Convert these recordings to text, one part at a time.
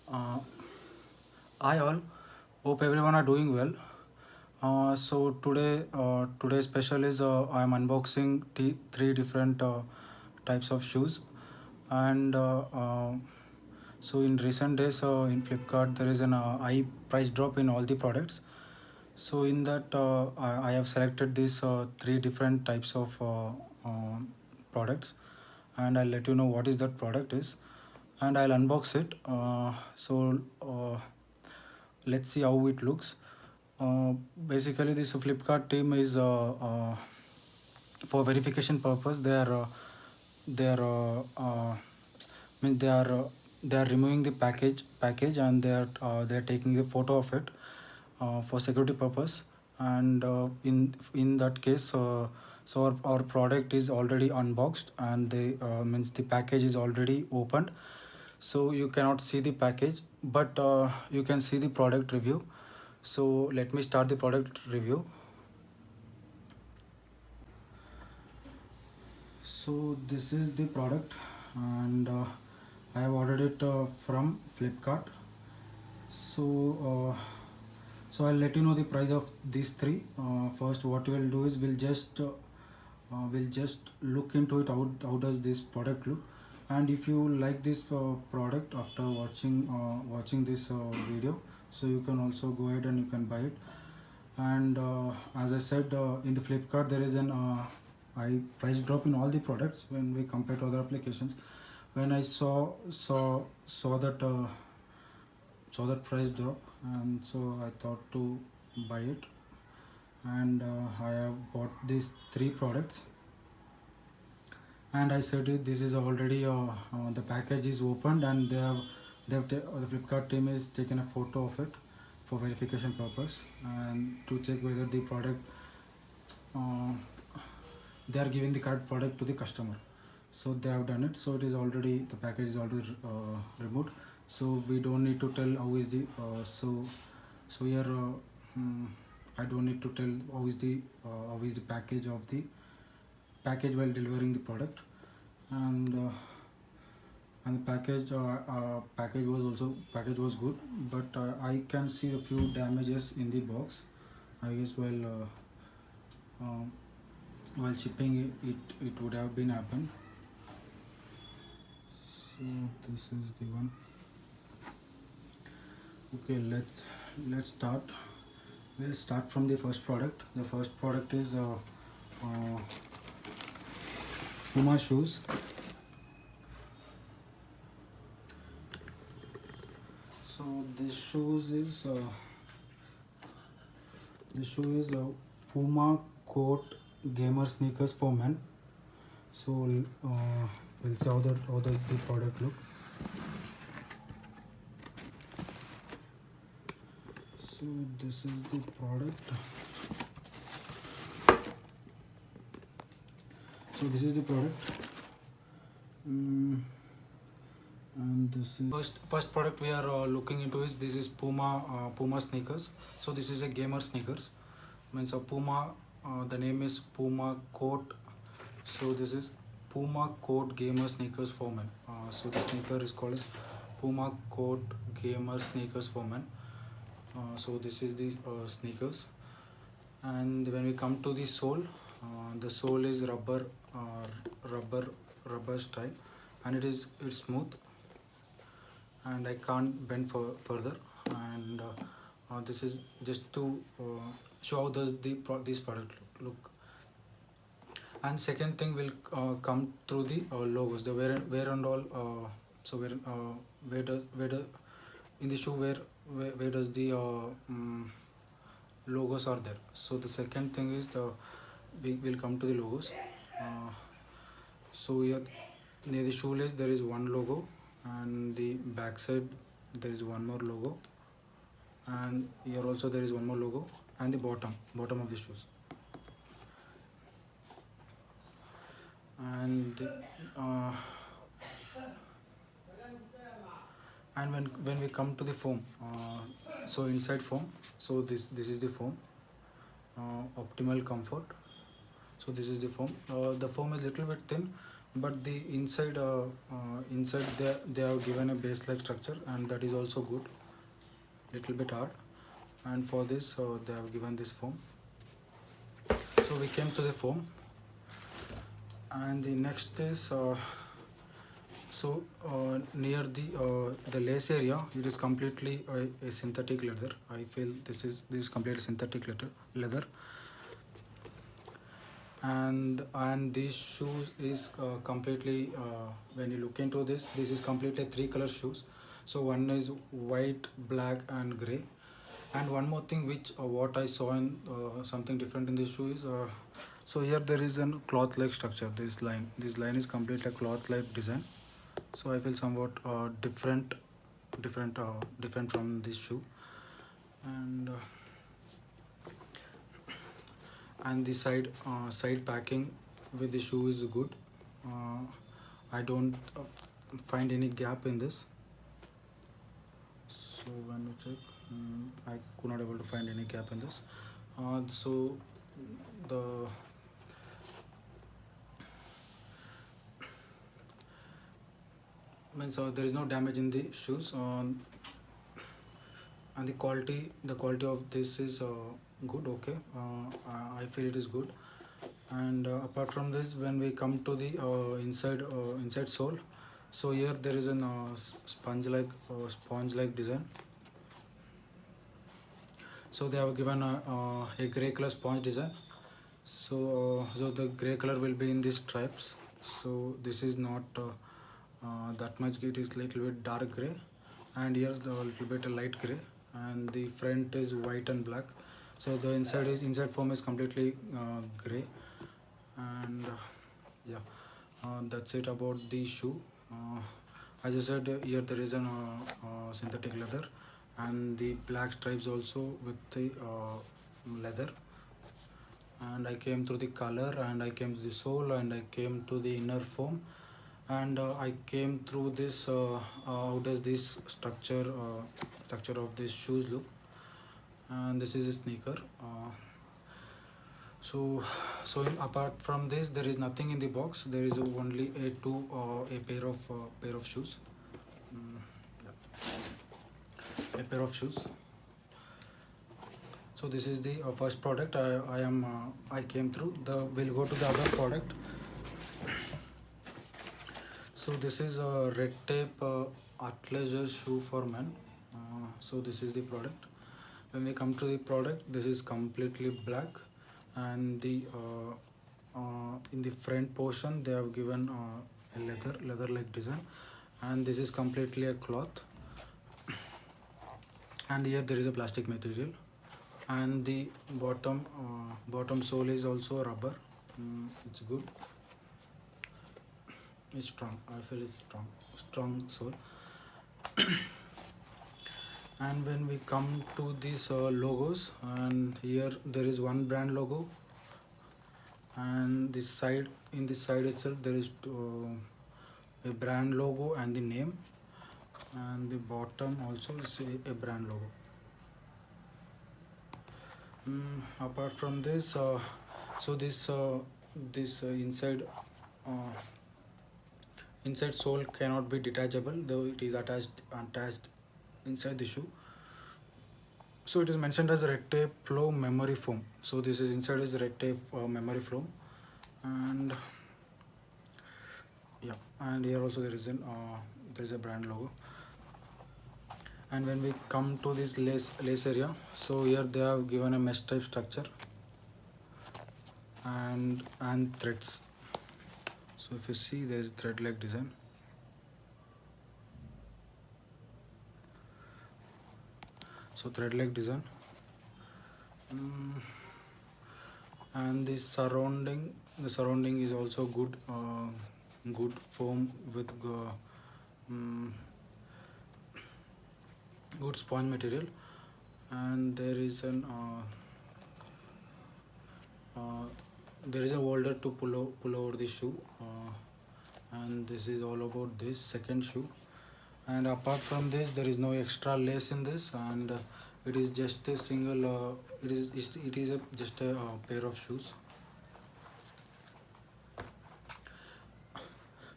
Uh, Hi all, hope everyone are doing well. Today's special is I am unboxing three different types of shoes, and so in recent days in Flipkart there is an high price drop in all the products. So in that I have selected these three different types of products, and I'll let you know what is that product is, and I'll unbox it. Let's see how it looks. Basically, this Flipkart team is for verification purpose. They are mean they are removing the package, and they are taking the photo of it for security purpose. And in that case, so our product is already unboxed, and the means the package is already opened, so you cannot see the package, but you can see the product review. So let me start the product review. So this is the product, and I have ordered it from Flipkart. So uh, so I'll let you know the price of these three. First, what we'll do is we'll just look into it. How does this product look? And if you like this product after watching this video, so you can also go ahead and you can buy it. And as I said, in the Flipkart there is an high price drop in all the products when we compare to other applications. When I saw that price drop, and so I thought to buy it. And I have bought these three products, and I said it, this is already the package is opened, and the Flipkart team has taken a photo of it for verification purpose, and to check whether the product uh, they are giving the correct product to the customer. So they have done it, so it is already, the package is already removed, so we don't need to tell how is the so here I don't need to tell how is the package while delivering the product. And uh, and the package was good, but I can see a few damages in the box, I guess. While shipping it would have been happened. So this is the one. Okay, let's start. We'll start from the first product. The first product is uh, Puma shoes. So this shoe is Puma coat gamer sneakers for men. So we'll see how the product look. So this is the product. So this is the product. And this is first product we are looking into is this is Puma sneakers. So this is a gamer sneakers. Means a Puma. The name is Puma coat. So this is Puma coat gamer sneakers for men. So the sneaker is called as Puma coat gamer sneakers for men. So this is the sneakers. And when we come to the sole is rubber style, and it's smooth, and I can't bend further. And this is just to show how does this product look. And second thing will come through the logos, the where and all. So where does in the shoe where does the logos are there. So the second thing is we will come to the logos. So here near the shoelace there is one logo, and the back side there is one more logo, and here also there is one more logo, and the bottom of the shoes. And uh, and when we come to the foam, so inside foam, so this is the foam, optimal comfort. So this is the foam. The foam is little bit thin, but the inside they have given a base like structure, and that is also good, little bit hard. And for this they have given this foam. So we came to the foam, and the next is near the lace area, it is completely a synthetic leather. I feel this is completely synthetic leather. And these shoes is completely when you look into this is completely three color shoes. So one is white, black and gray. And one more thing which what I saw in something different in this shoe is so here there is a cloth like structure. This line is completely a cloth like design. So I feel somewhat different from this shoe. And and the side packing with the shoe is good. uh, I don't find any gap in this. So when you check, I could not able to find any gap in this. So the means there is no damage in the shoes. And the quality of this is good. Okay, I feel it is good. And apart from this, when we come to the inside sole, so here there is an sponge like design. So they have given a gray color sponge design. So the gray color will be in these stripes. So this is not that much. It is little bit dark gray, and here the little bit light gray, and the front is white and black. So the inside foam is completely gray. And yeah, that's it about the shoe. As I said, here there is an synthetic leather, and the black stripes also with the leather. And I came through the color, and I came to the sole, and I came to the inner foam. And I came through this how does this structure of this shoes look. And this is a sneaker. Apart from this, there is nothing in the box. There is only a pair of shoes. Mm, yeah. A pair of shoes. So this is the first product I came through. We'll go to the other product. So this is a red tape athleisure shoe for men. So this is the product. When we come to the product, this is completely black, and the in the front portion they have given a leather like design, and this is completely a cloth. And here there is a plastic material, and the bottom sole is also rubber. It's good. It's strong. I feel it's strong sole. And when we come to these logos, and here there is one brand logo, and this side itself there is a brand logo and the name, and the bottom also is a brand logo. Apart from this, so this uh, inside sole cannot be detachable, though it is attached inside the shoe. So it is mentioned as red tape flow memory foam. So this is inside is red tape memory foam. And yeah, and here also there is a brand logo. And when we come to this lace area, so here they have given a mesh type structure and threads. So if you see, there is thread like design. So thread like design. And the surrounding is also good foam with good sponge material. And there is a holder to pull over the shoe. And this is all about this second shoe. And apart from this, there is no extra lace in this, and it is just a single just a pair of shoes.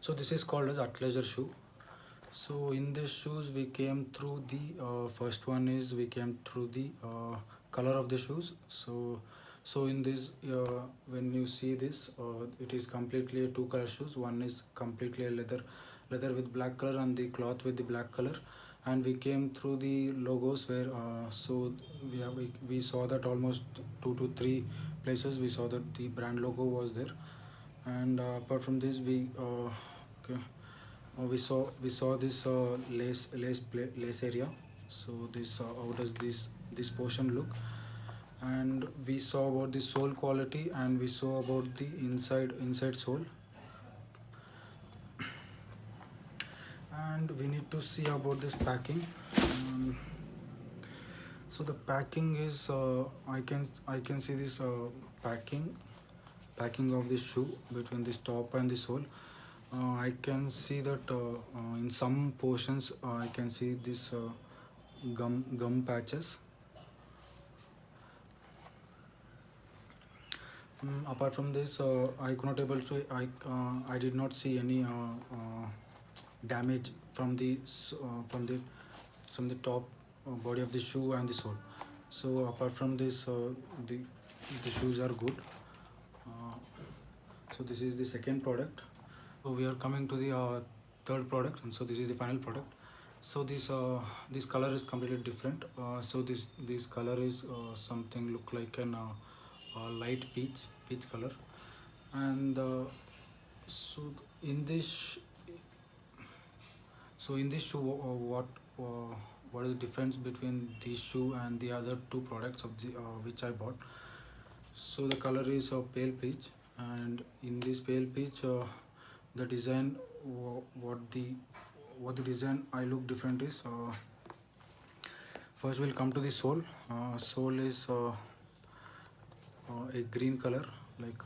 So this is called as Athleisure shoe. So in these shoes we came through the first one is we came through the color of the shoes. So in this when you see this, it is completely a two color shoes. One is completely a leather with black color and the cloth with the black color. And we came through the logos where we saw that almost 2 to 3 places we saw that the brand logo was there. And apart from this okay, we saw this lace area. So this how does this portion look? And we saw about the sole quality, and we saw about the inside sole. And we need to see about this packing. So the packing is I can see this packing of the shoe between this top and the sole. I can see that in some portions I can see this gum patches. Apart from this, I could not able to I did not see any damage from the top body of the shoe and the sole. So apart from this, the the shoes are good. Uh, so this is the second product. So we are coming to the third product, and so this is the final product. So this color is completely different. So this color is something look like an light peach color. And so in this in this shoe, what is the difference between this shoe and the other two products of the which I bought? So the color is pale peach, and in this pale peach, the design what the design I look different is. First, we'll come to the sole. Sole is a green color, like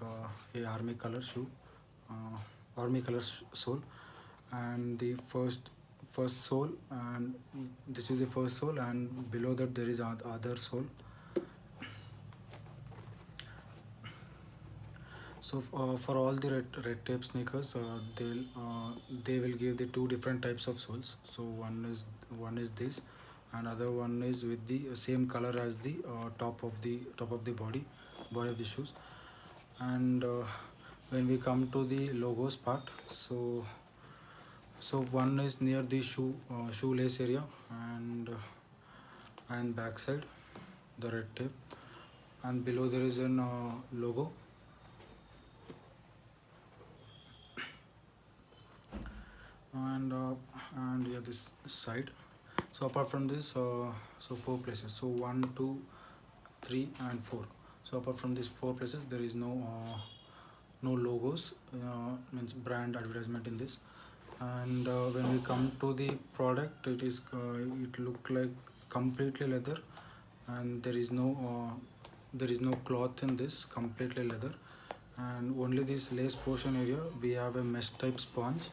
a army color shoe, army color sole. And the first sole, and this is the first sole, and below that there is other sole. So for all the red tape sneakers, they will give the two different types of soles. So one is this, and other one is with the same color as the top of the body of the shoes. And when we come to the logos part, so one is near the shoelace area, and backside the red tape, and below there is an logo. And yeah, this side. So apart from this, so 4 places, so 1, 2, 3 and 4. So apart from these 4 places, there is no logos, means brand advertisement in this. And when we come to the product, it look like completely leather, and there is no cloth in this, completely leather. And only this lace portion area we have a mesh type sponge.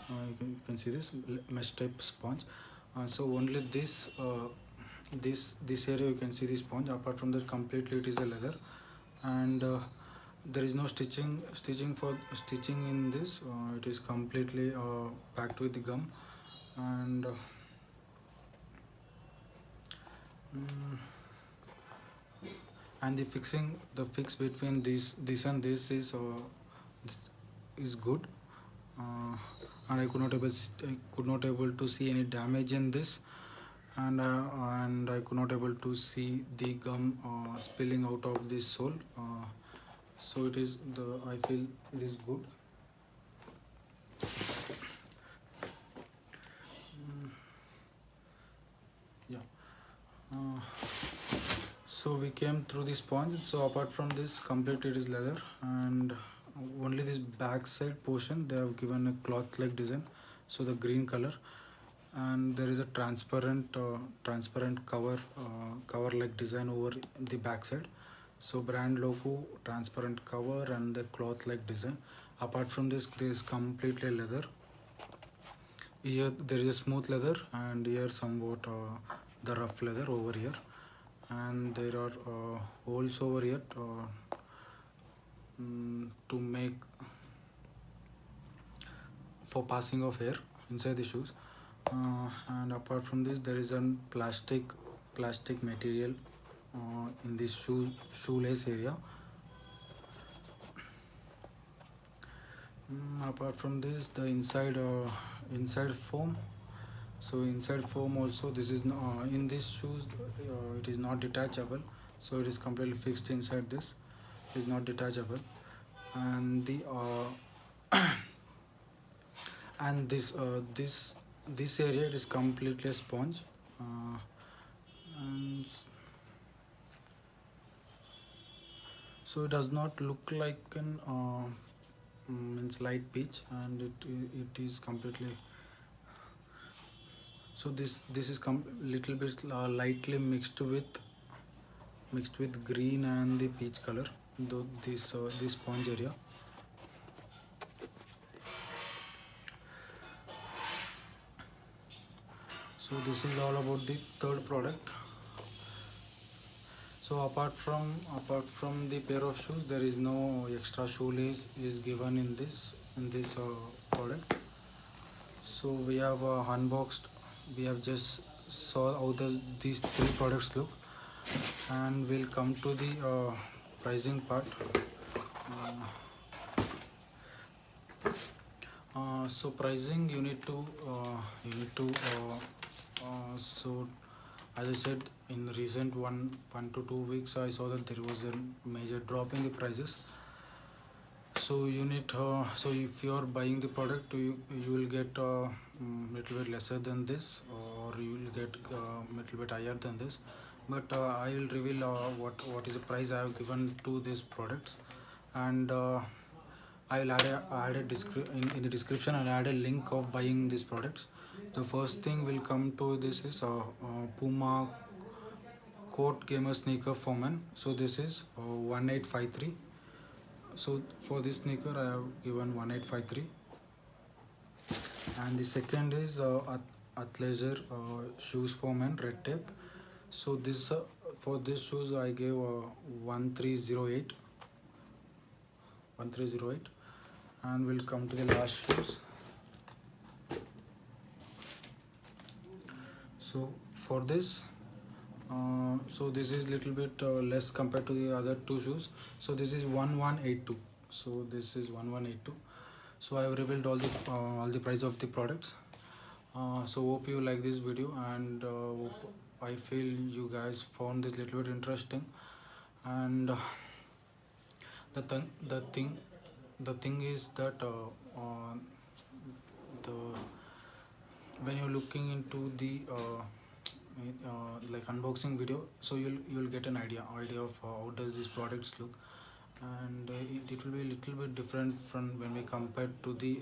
You can see this mesh type sponge. So only this area you can see the sponge. Apart from that, completely it is a leather. And there is no stitching in this. It is completely packed with the gum. And mm, and the fix between this and this is good. And I could not able to see any damage in this. And I could not able to see the gum spilling out of this sole. So I feel it is good. Mm, yeah. Uh, so we came through the sponge. So apart from this, completely it is leather, and only this back side portion they have given a cloth like design, so the green color. And there is a transparent cover like design over the back side. So brand logo, transparent cover, and the cloth like design. Apart from this, there is completely leather. Here there is a smooth leather, and here somewhat the rough leather over here. And there are holes over here to make for passing of air inside the shoes. And apart from this, there is a plastic material in this shoelace area. Apart from this, the inside foam. So inside foam also, this is in this shoes, it is not detachable, so it is completely fixed inside this. It is not detachable. And the and this area, it is completely a sponge. And so it does not look like an means light peach, and it is completely. So this is little bit lightly mixed with green and the peach color, though this sponge area. So this is all about the third product. So apart from the pair of shoes, there is no extra shoelace is given in this product. So we have unboxed. We have just saw how these three products look, and we'll come to the pricing part. So pricing, so as I said, in recent one to 2 weeks, I saw that there was a major drop in the prices. So so if you are buying the product, you will get little bit lesser than this, or you will get little bit higher than this. But I will reveal what is the price I have given to these products. And I will in the description. I'll add a link of buying these products. The first thing will come to this is Puma court gamer sneaker for men. So this is 1853. So for this sneaker, I have given 1853. And the second is Athleisure shoes for men, red tape. So this for this shoes I gave 1308. 1308. And we'll come to the last shoes. So for this, so this is little bit less compared to the other two shoes. So this is 1182. So this is 1182. So I have revealed all the price of the products. So hope you like this video, and I feel you guys found this little bit interesting. And the thing is that the when you're looking into the like unboxing video, so you'll get an idea of how does these products look. And it will be a little bit different from when we compare to the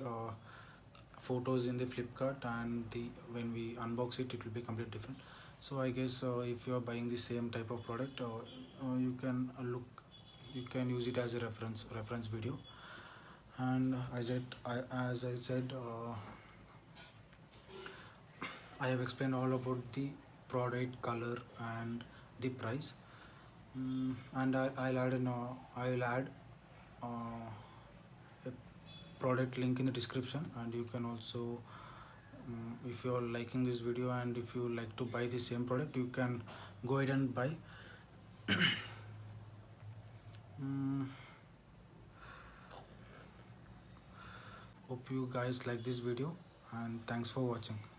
photos in the Flipkart, and when we unbox it, it will be completely different. So I guess if you are buying the same type of product, you can use it as a reference video. And as I said, I have explained all about the product, color, and the price. And I'll add a product link in the description. And you can also, if you are liking this video and if you like to buy the same product, you can go ahead and buy. Hope you guys like this video, and thanks for watching.